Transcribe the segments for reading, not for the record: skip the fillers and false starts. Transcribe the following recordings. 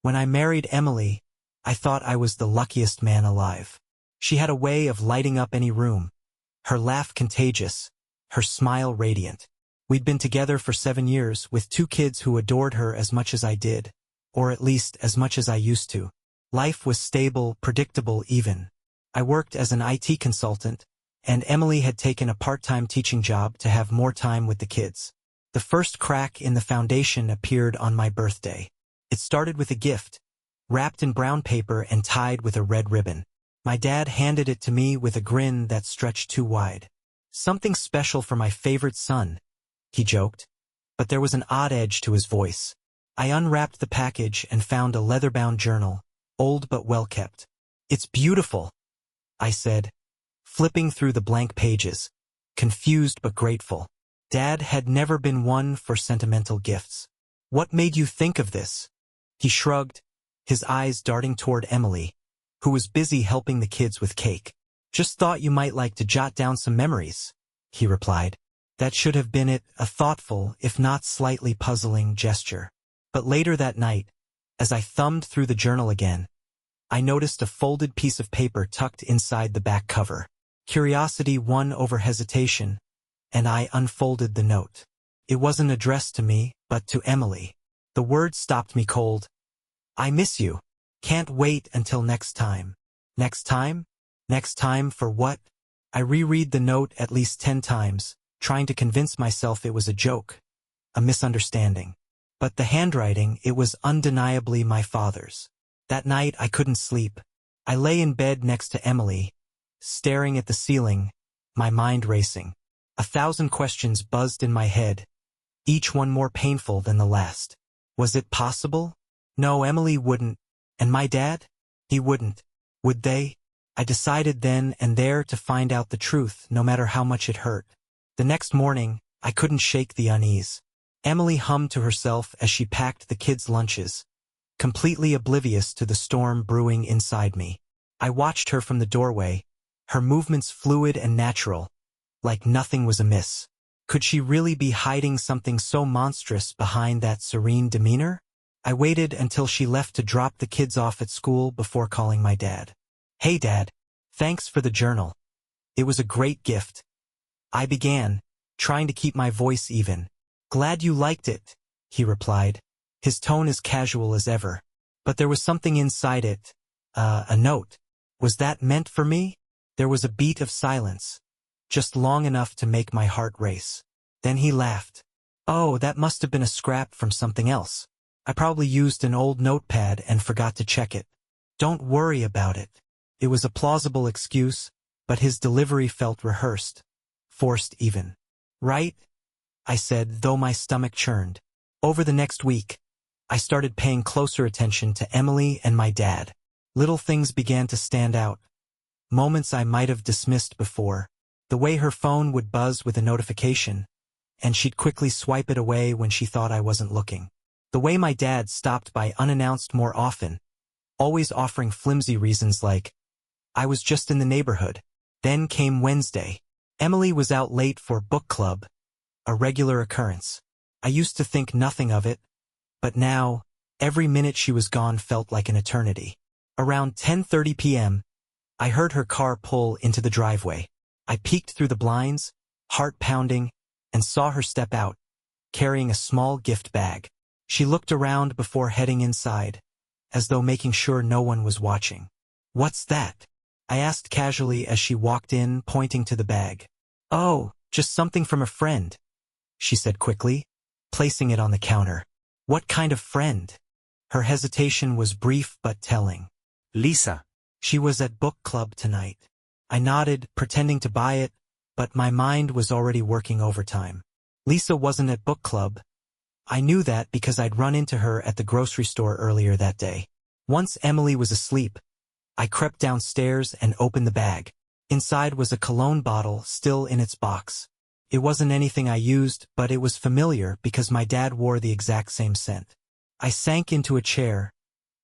When I married Emily, I thought I was the luckiest man alive. She had a way of lighting up any room, her laugh contagious, her smile radiant. We'd been together for 7 years with 2 kids who adored her as much as I did, or at least as much as I used to. Life was stable, predictable even. I worked as an IT consultant, and Emily had taken a part-time teaching job to have more time with the kids. The first crack in the foundation appeared on my birthday. It started with a gift, wrapped in brown paper and tied with a red ribbon. My dad handed it to me with a grin that stretched too wide. "Something special for my favorite son," he joked, but there was an odd edge to his voice. I unwrapped the package and found a leather-bound journal, old but well-kept. "It's beautiful," I said, flipping through the blank pages, confused but grateful. Dad had never been one for sentimental gifts. "What made you think of this?" He shrugged, his eyes darting toward Emily, who was busy helping the kids with cake. "Just thought you might like to jot down some memories," he replied. That should have been it, a thoughtful, if not slightly puzzling, gesture. But later that night, as I thumbed through the journal again, I noticed a folded piece of paper tucked inside the back cover. Curiosity won over hesitation, and I unfolded the note. It wasn't addressed to me, but to Emily. The words stopped me cold. "I miss you. Can't wait until next time." Next time? Next time for what? I reread the note at least 10 times, trying to convince myself it was a joke, a misunderstanding. But the handwriting, it was undeniably my father's. That night I couldn't sleep. I lay in bed next to Emily, staring at the ceiling, my mind racing. 1,000 questions buzzed in my head, each one more painful than the last. Was it possible? No, Emily wouldn't. And my dad? He wouldn't. Would they? I decided then and there to find out the truth, no matter how much it hurt. The next morning, I couldn't shake the unease. Emily hummed to herself as she packed the kids' lunches, completely oblivious to the storm brewing inside me. I watched her from the doorway, her movements fluid and natural, like nothing was amiss. Could she really be hiding something so monstrous behind that serene demeanor? I waited until she left to drop the kids off at school before calling my dad. "Hey Dad, thanks for the journal. It was a great gift." I began, trying to keep my voice even. "Glad you liked it," he replied, his tone as casual as ever. But there was something inside it. A note. Was that meant for me? There was a beat of silence, just long enough to make my heart race. Then he laughed. "Oh, that must have been a scrap from something else. I probably used an old notepad and forgot to check it." "Don't worry about it." It was a plausible excuse, but his delivery felt rehearsed, forced even. "Right?" I said, though my stomach churned. Over the next week, I started paying closer attention to Emily and my dad. Little things began to stand out. Moments I might have dismissed before. The way her phone would buzz with a notification, and she'd quickly swipe it away when she thought I wasn't looking. The way my dad stopped by unannounced more often, always offering flimsy reasons like, "I was just in the neighborhood." Then came Wednesday. Emily was out late for book club, a regular occurrence. I used to think nothing of it, but now, every minute she was gone felt like an eternity. Around 10:30 p.m., I heard her car pull into the driveway. I peeked through the blinds, heart pounding, and saw her step out, carrying a small gift bag. She looked around before heading inside, as though making sure no one was watching. "What's that?" I asked casually as she walked in, pointing to the bag. "Oh, just something from a friend," she said quickly, placing it on the counter. "What kind of friend?" Her hesitation was brief but telling. "Lisa." "She was at book club tonight." I nodded, pretending to buy it, but my mind was already working overtime. Lisa wasn't at book club. I knew that because I'd run into her at the grocery store earlier that day. Once Emily was asleep, I crept downstairs and opened the bag. Inside was a cologne bottle still in its box. It wasn't anything I used, but it was familiar because my dad wore the exact same scent. I sank into a chair,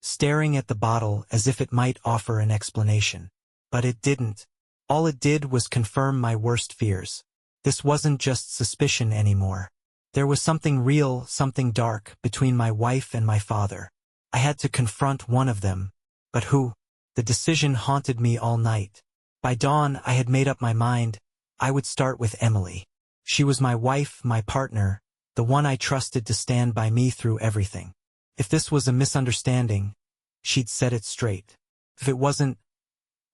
staring at the bottle as if it might offer an explanation. But it didn't. All it did was confirm my worst fears. This wasn't just suspicion anymore. There was something real, something dark, between my wife and my father. I had to confront one of them. But who? The decision haunted me all night. By dawn, I had made up my mind. I would start with Emily. She was my wife, my partner, the one I trusted to stand by me through everything. If this was a misunderstanding, she'd set it straight. If it wasn't,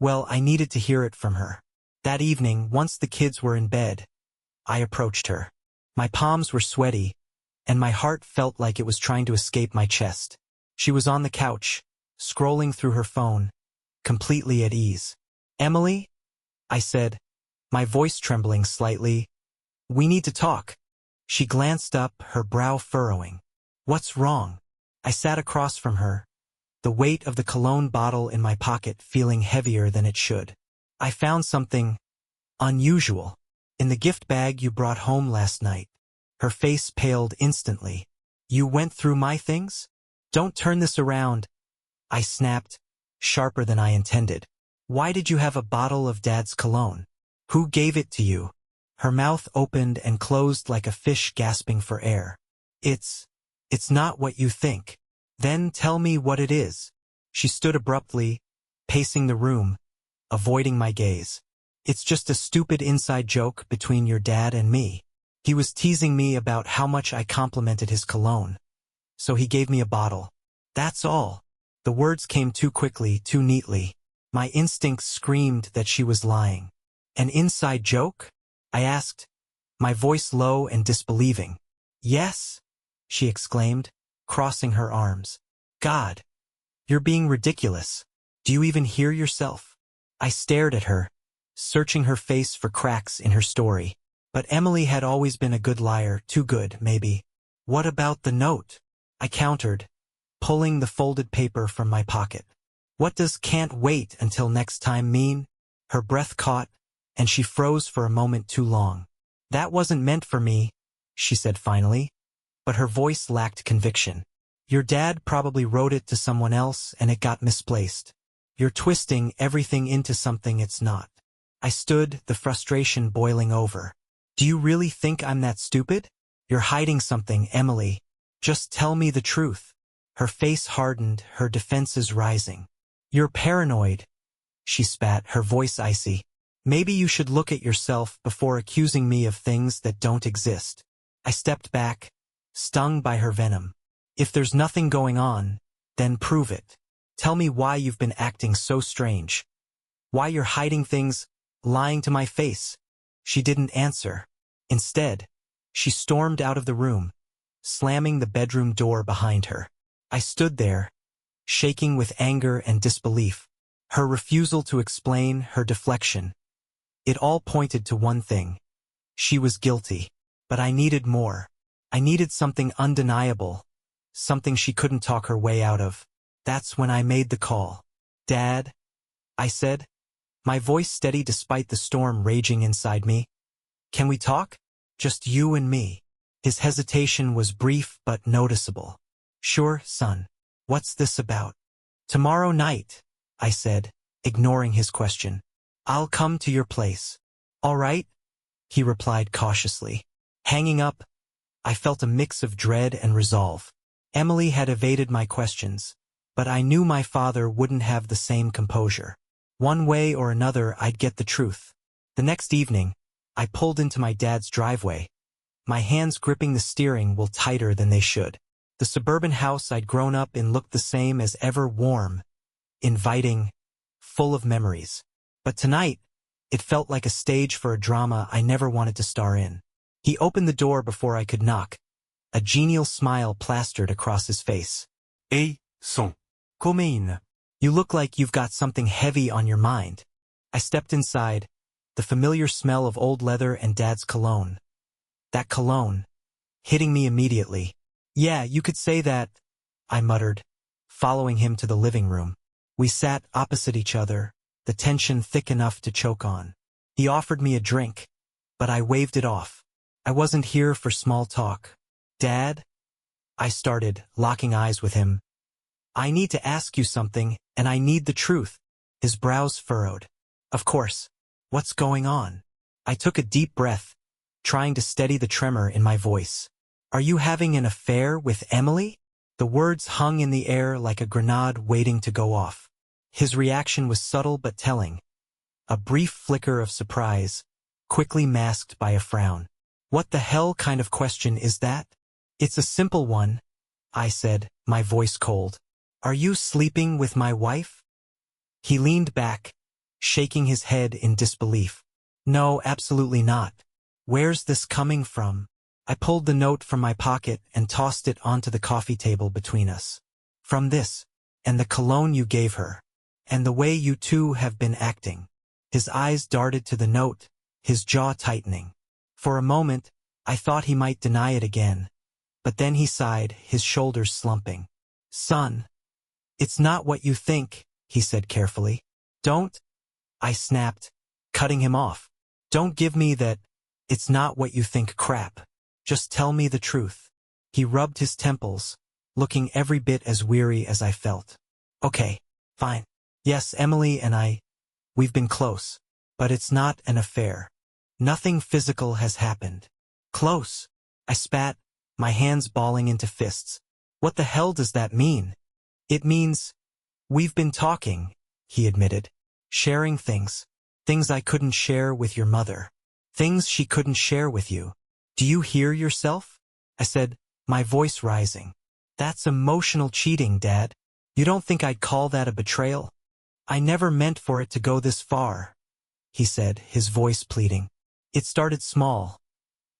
well, I needed to hear it from her. That evening, once the kids were in bed, I approached her. My palms were sweaty, and my heart felt like it was trying to escape my chest. She was on the couch, scrolling through her phone, completely at ease. "Emily?" I said, my voice trembling slightly. "We need to talk." She glanced up, her brow furrowing. "What's wrong?" I sat across from her, the weight of the cologne bottle in my pocket feeling heavier than it should. "I found something unusual in the gift bag you brought home last night." Her face paled instantly. "You went through my things? Don't turn this around," I snapped, sharper than I intended. "Why did you have a bottle of Dad's cologne? Who gave it to you?" Her mouth opened and closed like a fish gasping for air. It's not what you think." "Then tell me what it is." She stood abruptly, pacing the room, avoiding my gaze. "It's just a stupid inside joke between your dad and me. He was teasing me about how much I complimented his cologne. So he gave me a bottle. That's all." The words came too quickly, too neatly. My instincts screamed that she was lying. "An inside joke?" I asked, my voice low and disbelieving. "Yes," she exclaimed, crossing her arms. "God, you're being ridiculous. Do you even hear yourself?" I stared at her, searching her face for cracks in her story. But Emily had always been a good liar, too good, maybe. "What about the note?" I countered, pulling the folded paper from my pocket. "What does 'can't wait until next time' mean?" Her breath caught, and she froze for a moment too long. "That wasn't meant for me," she said finally, but her voice lacked conviction. "Your dad probably wrote it to someone else and it got misplaced. You're twisting everything into something it's not." I stood, the frustration boiling over. "Do you really think I'm that stupid? You're hiding something, Emily. Just tell me the truth." Her face hardened, her defenses rising. "You're paranoid," she spat, her voice icy. "Maybe you should look at yourself before accusing me of things that don't exist." I stepped back, stung by her venom. "If there's nothing going on, then prove it. Tell me why you've been acting so strange. Why you're hiding things, lying to my face." She didn't answer. Instead, she stormed out of the room, slamming the bedroom door behind her. I stood there, shaking with anger and disbelief. Her refusal to explain, her deflection. It all pointed to one thing. She was guilty. But I needed more. I needed something undeniable, something she couldn't talk her way out of. That's when I made the call. "Dad," I said, my voice steady despite the storm raging inside me. "Can we talk? Just you and me." His hesitation was brief but noticeable. "Sure, son. What's this about?" "Tomorrow night," I said, ignoring his question. "I'll come to your place." "All right," he replied cautiously. Hanging up, I felt a mix of dread and resolve. Emily had evaded my questions, but I knew my father wouldn't have the same composure. One way or another, I'd get the truth. The next evening, I pulled into my dad's driveway, my hands gripping the steering wheel tighter than they should. The suburban house I'd grown up in looked the same as ever, warm, inviting, full of memories. But tonight, it felt like a stage for a drama I never wanted to star in. He opened the door before I could knock, a genial smile plastered across his face. "Hey, son. Come in. You look like you've got something heavy on your mind." I stepped inside, the familiar smell of old leather and Dad's cologne. That cologne, hitting me immediately. "Yeah, you could say that," I muttered, following him to the living room. We sat opposite each other, the tension thick enough to choke on. He offered me a drink, but I waved it off. I wasn't here for small talk. "Dad," I started, locking eyes with him. "I need to ask you something, and I need the truth." His brows furrowed. "Of course. What's going on?" I took a deep breath, trying to steady the tremor in my voice. "Are you having an affair with Emily?" The words hung in the air like a grenade waiting to go off. His reaction was subtle but telling. A brief flicker of surprise, quickly masked by a frown. "What the hell kind of question is that?" "It's a simple one," I said, my voice cold. "Are you sleeping with my wife?" He leaned back, shaking his head in disbelief. "No, absolutely not. Where's this coming from?" I pulled the note from my pocket and tossed it onto the coffee table between us. "From this, and the cologne you gave her, and the way you two have been acting." His eyes darted to the note, his jaw tightening. For a moment, I thought he might deny it again, but then he sighed, his shoulders slumping. "Son, it's not what you think," he said carefully. "Don't," I snapped, cutting him off. "Don't give me that 'it's not what you think' crap. Just tell me the truth." He rubbed his temples, looking every bit as weary as I felt. "Okay, fine. Yes, Emily and we've been close, but it's not an affair. Nothing physical has happened." "Close?" I spat, my hands balling into fists. "What the hell does that mean?" "It means we've been talking," he admitted. "Sharing things. Things I couldn't share with your mother. Things she couldn't share with you." "Do you hear yourself?" I said, my voice rising. "That's emotional cheating, Dad. You don't think I'd call that a betrayal?" "I never meant for it to go this far," he said, his voice pleading. "It started small.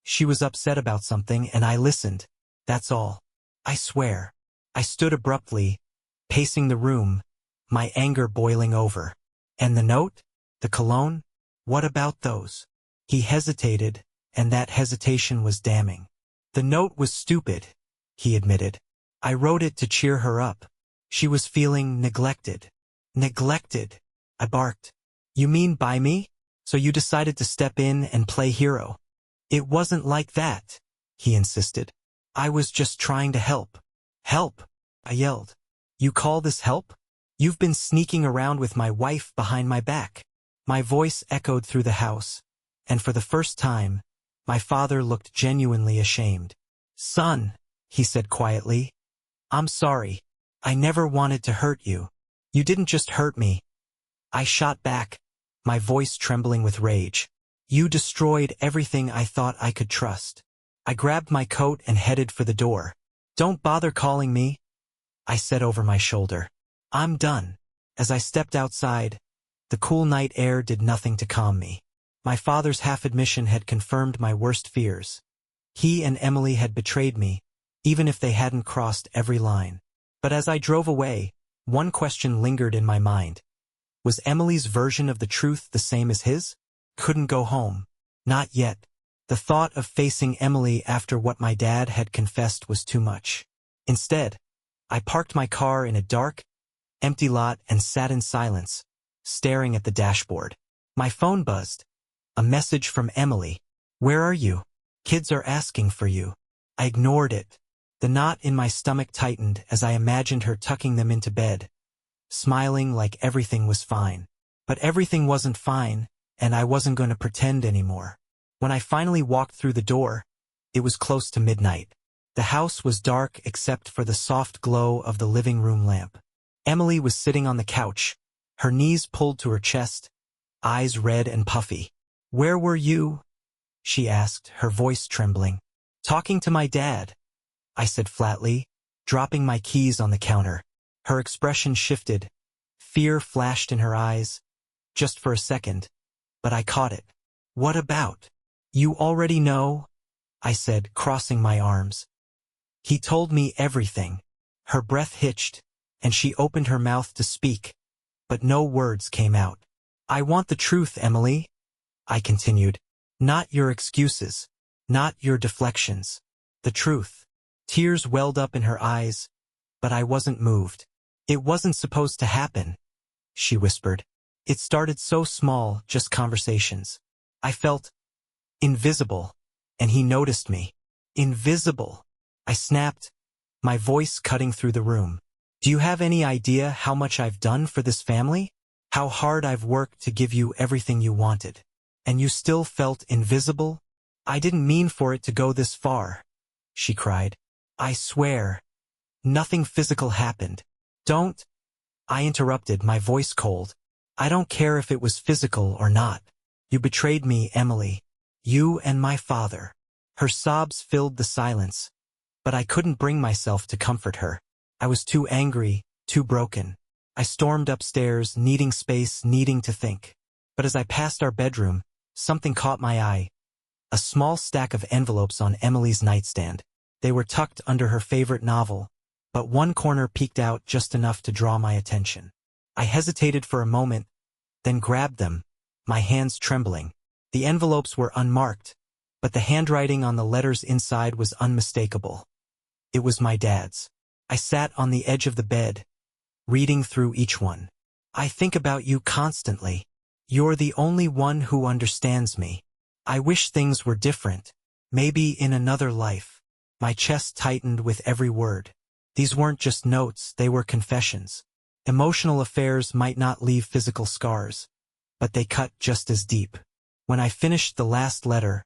She was upset about something and I listened. That's all. I swear." I stood abruptly, pacing the room, my anger boiling over. "And the note? The cologne? What about those?" He hesitated, and that hesitation was damning. "The note was stupid," he admitted. "I wrote it to cheer her up. She was feeling neglected." "Neglected?" I barked. "You mean by me? So you decided to step in and play hero?" "It wasn't like that," he insisted. "I was just trying to help." "Help?" I yelled. "You call this help? You've been sneaking around with my wife behind my back." My voice echoed through the house, and for the first time, my father looked genuinely ashamed. "Son," he said quietly, "I'm sorry. I never wanted to hurt you." "You didn't just hurt me," I shot back, my voice trembling with rage. "You destroyed everything I thought I could trust." I grabbed my coat and headed for the door. "Don't bother calling me," I said over my shoulder. "I'm done." As I stepped outside, the cool night air did nothing to calm me. My father's half-admission had confirmed my worst fears. He and Emily had betrayed me, even if they hadn't crossed every line. But as I drove away, one question lingered in my mind. Was Emily's version of the truth the same as his? Couldn't go home. Not yet. The thought of facing Emily after what my dad had confessed was too much. Instead, I parked my car in a dark, empty lot and sat in silence, staring at the dashboard. My phone buzzed. A message from Emily. "Where are you? Kids are asking for you." I ignored it. The knot in my stomach tightened as I imagined her tucking them into bed, smiling like everything was fine. But everything wasn't fine, and I wasn't going to pretend anymore. When I finally walked through the door, it was close to midnight. The house was dark except for the soft glow of the living room lamp. Emily was sitting on the couch, her knees pulled to her chest, eyes red and puffy. "Where were you?" she asked, her voice trembling. "Talking to my dad," I said flatly, dropping my keys on the counter. Her expression shifted. Fear flashed in her eyes, just for a second, but I caught it. "What about?" "You already know," I said, crossing my arms. "He told me everything." Her breath hitched, and she opened her mouth to speak, but no words came out. "I want the truth, Emily," I continued. "Not your excuses. Not your deflections. The truth." Tears welled up in her eyes, but I wasn't moved. "It wasn't supposed to happen," she whispered. "It started so small, just conversations. I felt invisible, and he noticed me." "Invisible," I snapped, my voice cutting through the room. "Do you have any idea how much I've done for this family? How hard I've worked to give you everything you wanted? And you still felt invisible?" "I didn't mean for it to go this far," she cried. "I swear." Nothing physical happened. Don't. I interrupted, my voice cold. I don't care if it was physical or not. You betrayed me, Emily. You and my father. Her sobs filled the silence, but I couldn't bring myself to comfort her. I was too angry, too broken. I stormed upstairs, needing space, needing to think. But as I passed our bedroom, something caught my eye. A small stack of envelopes on Emily's nightstand. They were tucked under her favorite novel, but one corner peeked out just enough to draw my attention. I hesitated for a moment, then grabbed them, my hands trembling. The envelopes were unmarked, but the handwriting on the letters inside was unmistakable. It was my dad's. I sat on the edge of the bed, reading through each one. I think about you constantly. You're the only one who understands me. I wish things were different, maybe in another life. My chest tightened with every word. These weren't just notes, they were confessions. Emotional affairs might not leave physical scars, but they cut just as deep. When I finished the last letter,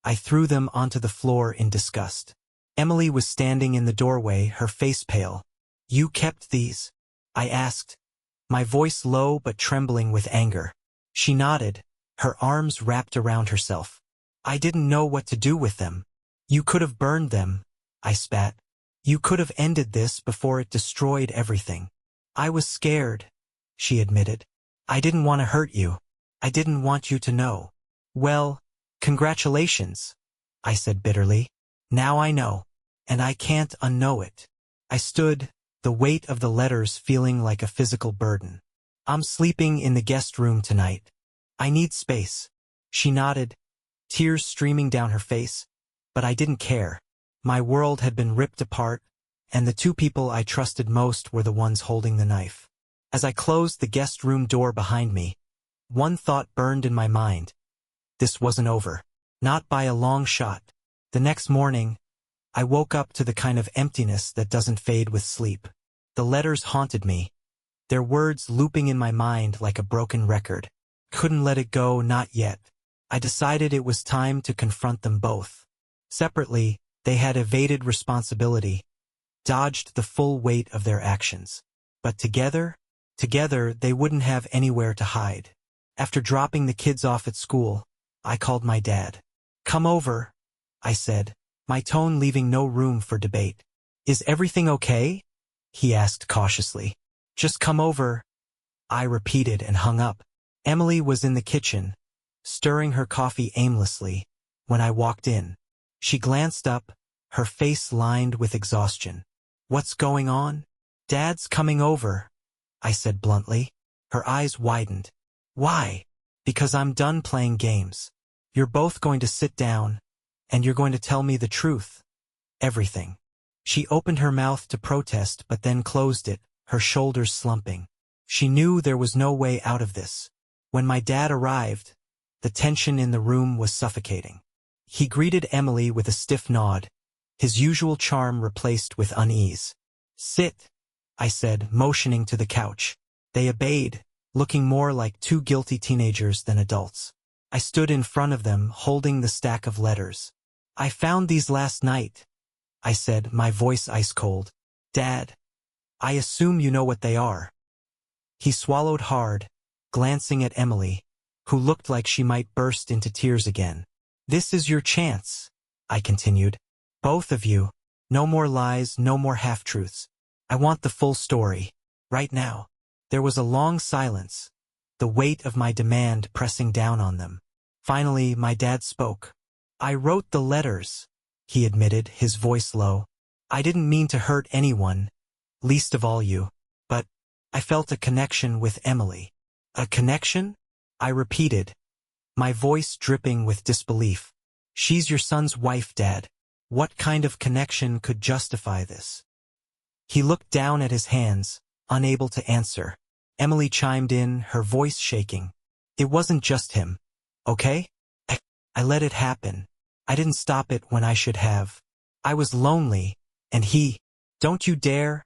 I threw them onto the floor in disgust. Emily was standing in the doorway, her face pale. You kept these? I asked, my voice low but trembling with anger. She nodded, her arms wrapped around herself. I didn't know what to do with them. You could have burned them, I spat. You could have ended this before it destroyed everything. I was scared, she admitted. I didn't want to hurt you. I didn't want you to know. Well, congratulations, I said bitterly. Now I know, and I can't unknow it. I stood, the weight of the letters feeling like a physical burden. I'm sleeping in the guest room tonight. I need space. She nodded, tears streaming down her face, but I didn't care. My world had been ripped apart, and the two people I trusted most were the ones holding the knife. As I closed the guest room door behind me, one thought burned in my mind. This wasn't over. Not by a long shot. The next morning, I woke up to the kind of emptiness that doesn't fade with sleep. The letters haunted me, their words looping in my mind like a broken record. Couldn't let it go, not yet. I decided it was time to confront them both. Separately, they had evaded responsibility, dodged the full weight of their actions. But together they wouldn't have anywhere to hide. After dropping the kids off at school, I called my dad. Come over, I said, my tone leaving no room for debate. Is everything okay? He asked cautiously. Just come over, I repeated and hung up. Emily was in the kitchen, stirring her coffee aimlessly, when I walked in. She glanced up, her face lined with exhaustion. What's going on? Dad's coming over, I said bluntly. Her eyes widened. Why? Because I'm done playing games. You're both going to sit down, and you're going to tell me the truth. Everything. She opened her mouth to protest but then closed it, her shoulders slumping. She knew there was no way out of this. When my dad arrived, the tension in the room was suffocating. He greeted Emily with a stiff nod, his usual charm replaced with unease. Sit, I said, motioning to the couch. They obeyed, looking more like two guilty teenagers than adults. I stood in front of them, holding the stack of letters. I found these last night, I said, my voice ice cold. Dad, I assume you know what they are. He swallowed hard, glancing at Emily, who looked like she might burst into tears again. This is your chance, I continued. Both of you. No more lies, no more half-truths. I want the full story. Right now. There was a long silence, the weight of my demand pressing down on them. Finally, my dad spoke. I wrote the letters, he admitted, his voice low. I didn't mean to hurt anyone, least of all you, but I felt a connection with Emily. A connection? I repeated, my voice dripping with disbelief. She's your son's wife, Dad. What kind of connection could justify this? He looked down at his hands, unable to answer. Emily chimed in, her voice shaking. It wasn't just him, okay? I let it happen. I didn't stop it when I should have. I was lonely, and he... Don't you dare,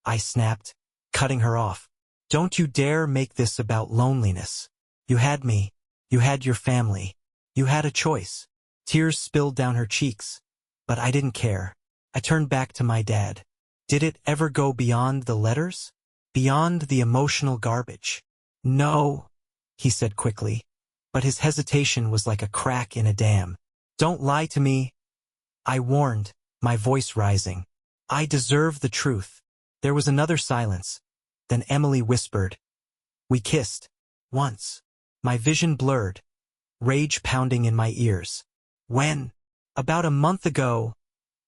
I snapped, cutting her off. Don't you dare make this about loneliness. You had me. You had your family. You had a choice. Tears spilled down her cheeks, but I didn't care. I turned back to my dad. Did it ever go beyond the letters? Beyond the emotional garbage? No, he said quickly, but his hesitation was like a crack in a dam. Don't lie to me, I warned, my voice rising. I deserve the truth. There was another silence. Then Emily whispered, "We kissed. Once." My vision blurred, rage pounding in my ears. "When?" "About a month ago,"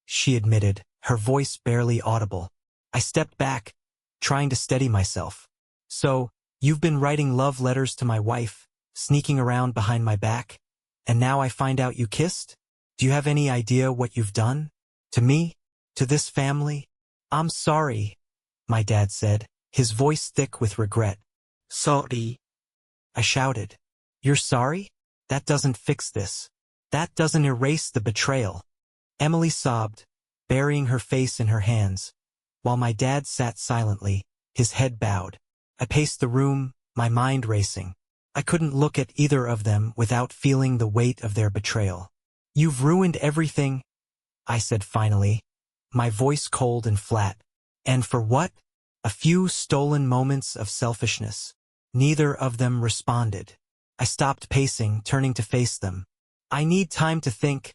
she admitted, her voice barely audible. I stepped back, trying to steady myself. "So, you've been writing love letters to my wife, sneaking around behind my back, and now I find out you kissed? Do you have any idea what you've done? To me? To this family?" "I'm sorry," my dad said, his voice thick with regret. "Sorry," I shouted. "You're sorry? That doesn't fix this. That doesn't erase the betrayal." Emily sobbed, burying her face in her hands, while my dad sat silently, his head bowed. I paced the room, my mind racing. I couldn't look at either of them without feeling the weight of their betrayal. "You've ruined everything," I said finally, my voice cold and flat. "And for what? A few stolen moments of selfishness." Neither of them responded. I stopped pacing, turning to face them. "I need time to think,"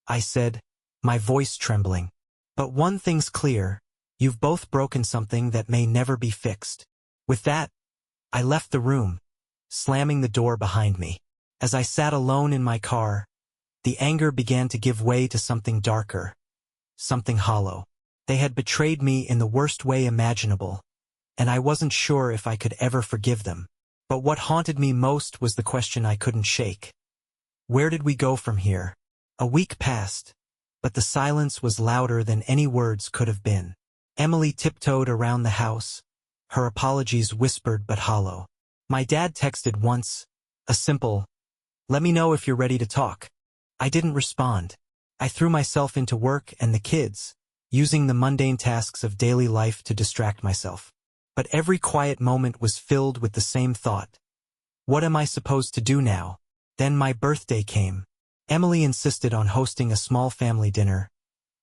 I said, my voice trembling. "But one thing's clear, you've both broken something that may never be fixed." With that, I left the room, slamming the door behind me. As I sat alone in my car, the anger began to give way to something darker, something hollow. They had betrayed me in the worst way imaginable, and I wasn't sure if I could ever forgive them. But what haunted me most was the question I couldn't shake. Where did we go from here? A week passed, but the silence was louder than any words could have been. Emily tiptoed around the house, her apologies whispered but hollow. My dad texted once, a simple, "Let me know if you're ready to talk." I didn't respond. I threw myself into work and the kids, using the mundane tasks of daily life to distract myself. But every quiet moment was filled with the same thought. What am I supposed to do now? Then my birthday came. Emily insisted on hosting a small family dinner.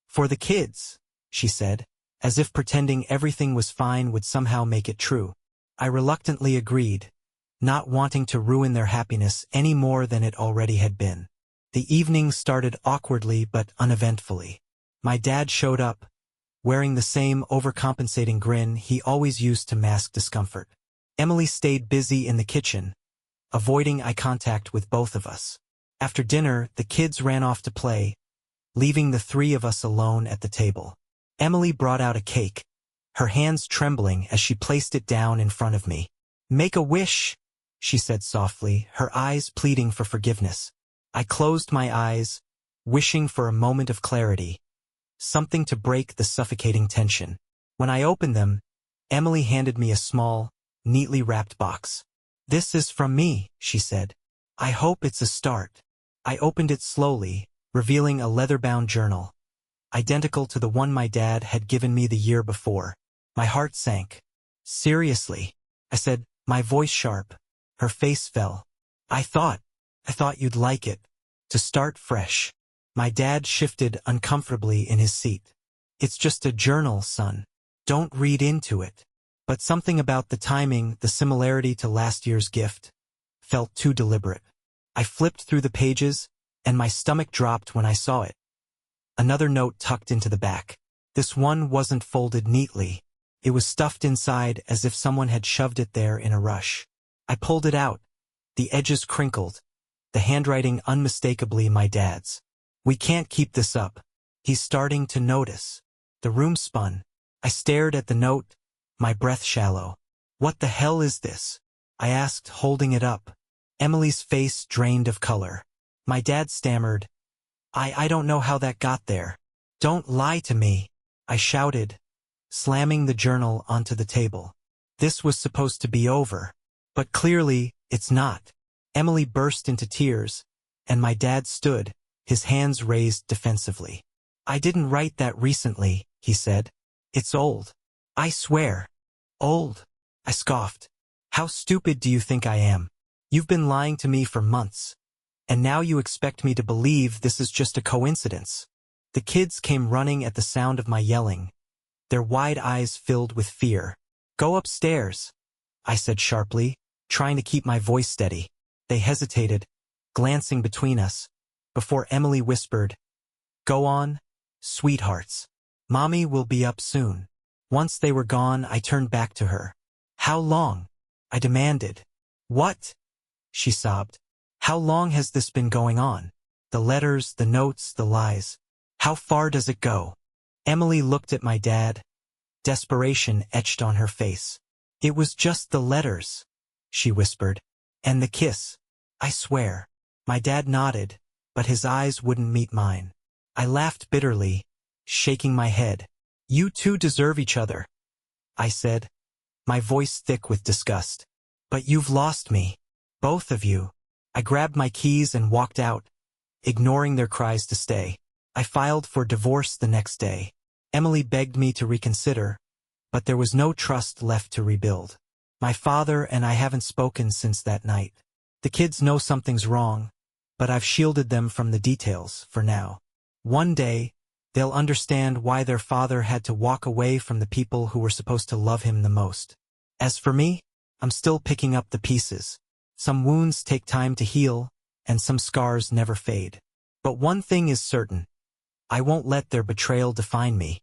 "For the kids," she said, as if pretending everything was fine would somehow make it true. I reluctantly agreed, not wanting to ruin their happiness any more than it already had been. The evening started awkwardly but uneventfully. My dad showed up, wearing the same overcompensating grin he always used to mask discomfort. Emily stayed busy in the kitchen, avoiding eye contact with both of us. After dinner, the kids ran off to play, leaving the three of us alone at the table. Emily brought out a cake, her hands trembling as she placed it down in front of me. "Make a wish," she said softly, her eyes pleading for forgiveness. I closed my eyes, wishing for a moment of clarity, something to break the suffocating tension. When I opened them, Emily handed me a small, neatly wrapped box. "This is from me," she said. "I hope it's a start." I opened it slowly, revealing a leather-bound journal, identical to the one my dad had given me the year before. My heart sank. "Seriously?" I said, my voice sharp. Her face fell. I thought you'd like it. To start fresh." My dad shifted uncomfortably in his seat. "It's just a journal, son. Don't read into it." But something about the timing, the similarity to last year's gift, felt too deliberate. I flipped through the pages, and my stomach dropped when I saw it. Another note tucked into the back. This one wasn't folded neatly. It was stuffed inside as if someone had shoved it there in a rush. I pulled it out. The edges crinkled, the handwriting unmistakably my dad's. "We can't keep this up. He's starting to notice." The room spun. I stared at the note, my breath shallow. "What the hell is this?" I asked, holding it up. Emily's face drained of color. My dad stammered, I don't know how that got there." "Don't lie to me," I shouted, slamming the journal onto the table. This was supposed to be over. But clearly, it's not. Emily burst into tears, and my dad stood, his hands raised defensively. "I didn't write that recently," he said. "It's old. I swear." "Old?" I scoffed. "How stupid do you think I am? You've been lying to me for months. And now you expect me to believe this is just a coincidence." The kids came running at the sound of my yelling, their wide eyes filled with fear. "Go upstairs," I said sharply, trying to keep my voice steady. They hesitated, glancing between us, before Emily whispered, "Go on, sweethearts. Mommy will be up soon." Once they were gone, I turned back to her. "How long?" I demanded. "What?" she sobbed. "How long has this been going on? The letters, the notes, the lies. How far does it go?" Emily looked at my dad. Desperation etched on her face. "It was just the letters," she whispered. "And the kiss. I swear." My dad nodded, but his eyes wouldn't meet mine. I laughed bitterly, shaking my head. "You two deserve each other," I said, my voice thick with disgust. "But you've lost me. Both of you." I grabbed my keys and walked out, ignoring their cries to stay. I filed for divorce the next day. Emily begged me to reconsider, but there was no trust left to rebuild. My father and I haven't spoken since that night. The kids know something's wrong, but I've shielded them from the details for now. One day, they'll understand why their father had to walk away from the people who were supposed to love him the most. As for me, I'm still picking up the pieces. Some wounds take time to heal, and some scars never fade. But one thing is certain. I won't let their betrayal define me.